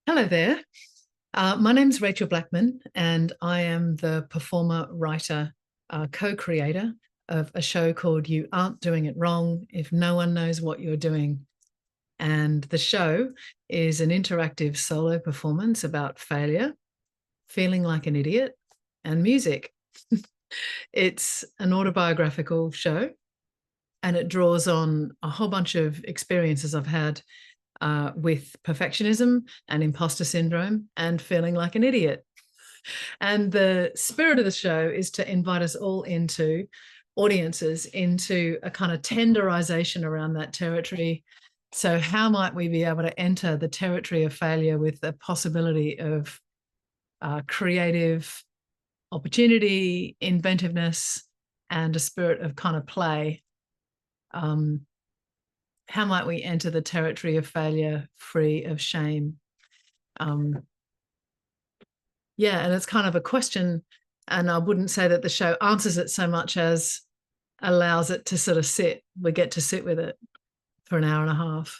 Hello there. My name's Rachel Blackman, and I am the performer, writer, co-creator of a show called You Aren't Doing It Wrong If No One Knows What You're Doing. And the show is an interactive solo performance about failure, feeling like an idiot, and music. It's an autobiographical show, and it draws on a whole bunch of experiences I've had with perfectionism and imposter syndrome and feeling like an idiot. And the spirit of the show is to invite us all into audiences into a kind of tenderization around that territory. So, how might we be able to enter the territory of failure with the possibility of creative opportunity, inventiveness, and a spirit of kind of play? How might we enter the territory of failure free of shame? Yeah, and it's kind of a question, and I wouldn't say that the show answers it so much as allows it to sort of sit. We get to sit with it for an hour and a half.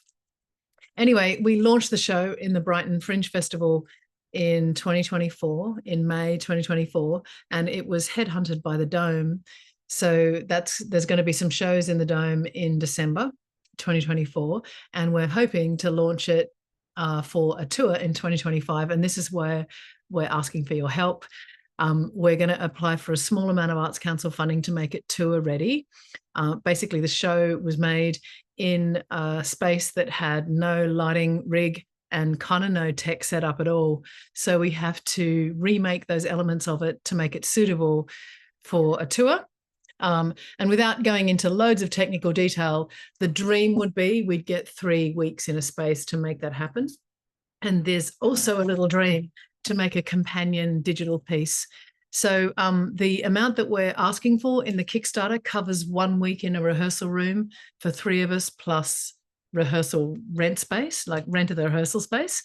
Anyway, we launched the show in the Brighton Fringe Festival in 2024, in May 2024, and it was headhunted by the Dome. So there's going to be some shows in the Dome in December 2024, and we're hoping to launch it for a tour in 2025. And this is where we're asking for your help. We're going to apply for a small amount of Arts Council funding to make it tour ready. Basically, the show was made in a space that had no lighting rig and kind of no tech set up at all. So we have to remake those elements of it to make it suitable for a tour. And without going into loads of technical detail, the dream would be we'd get 3 weeks in a space to make that happen. And there's also a little dream to make a companion digital piece. So the amount that we're asking for in the Kickstarter covers 1 week in a rehearsal room for 3 of us, plus rehearsal rent space, like rent of the rehearsal space,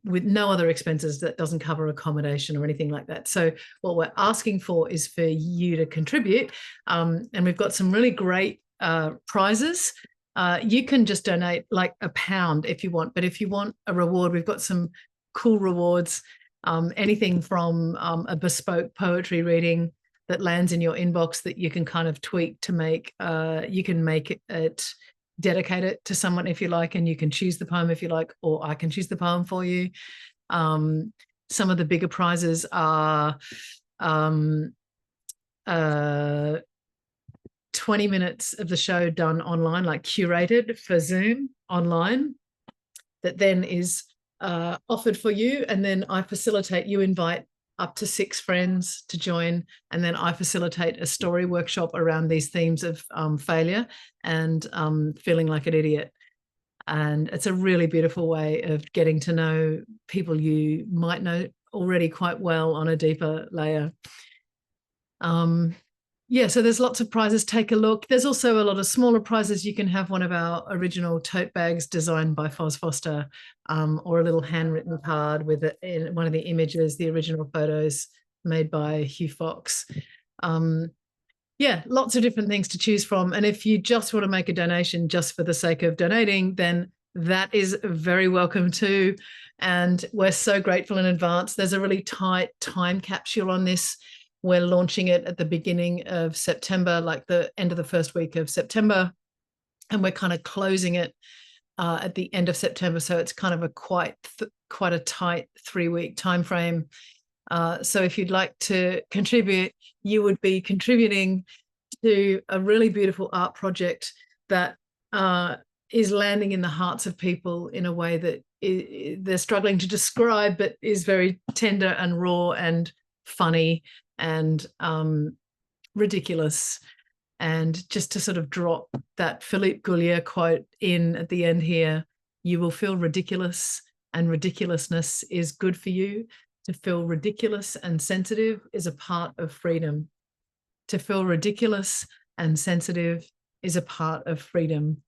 with no other expenses. That doesn't cover accommodation or anything like that. So what we're asking for is for you to contribute. And we've got some really great prizes. You can just donate like £1 if you want, but if you want a reward, we've got some cool rewards, anything from a bespoke poetry reading that lands in your inbox that you can kind of tweak to make, you can make it, dedicate it to someone if you like, and you can choose the poem if you like, or I can choose the poem for you. Some of the bigger prizes are 20 minutes of the show done online, like curated for Zoom online, that then is offered for you. And then I facilitate, you invite up to 6 friends to join. And then I facilitate a story workshop around these themes of failure and feeling like an idiot. And it's a really beautiful way of getting to know people you might know already quite well on a deeper layer. Yeah, so there's lots of prizes. Take a look. There's also a lot of smaller prizes. You can have one of our original tote bags designed by Foz Foster, or a little handwritten card with in one of the images, the original photos made by Hugh Fox. Yeah, lots of different things to choose from. And if you just want to make a donation just for the sake of donating, then that is very welcome too. And we're so grateful in advance. There's a really tight time capsule on this. We're launching it at the beginning of September, like the end of the first week of September. And we're kind of closing it at the end of September. So it's kind of a quite a tight 3-week time frame. So if you'd like to contribute, you would be contributing to a really beautiful art project that is landing in the hearts of people in a way that they're struggling to describe, but is very tender and raw and funny and ridiculous. And just to sort of drop that Philippe Goulier quote in at the end here, you will feel ridiculous, and ridiculousness is good for you. To feel ridiculous and sensitive is a part of freedom. To feel ridiculous and sensitive is a part of freedom.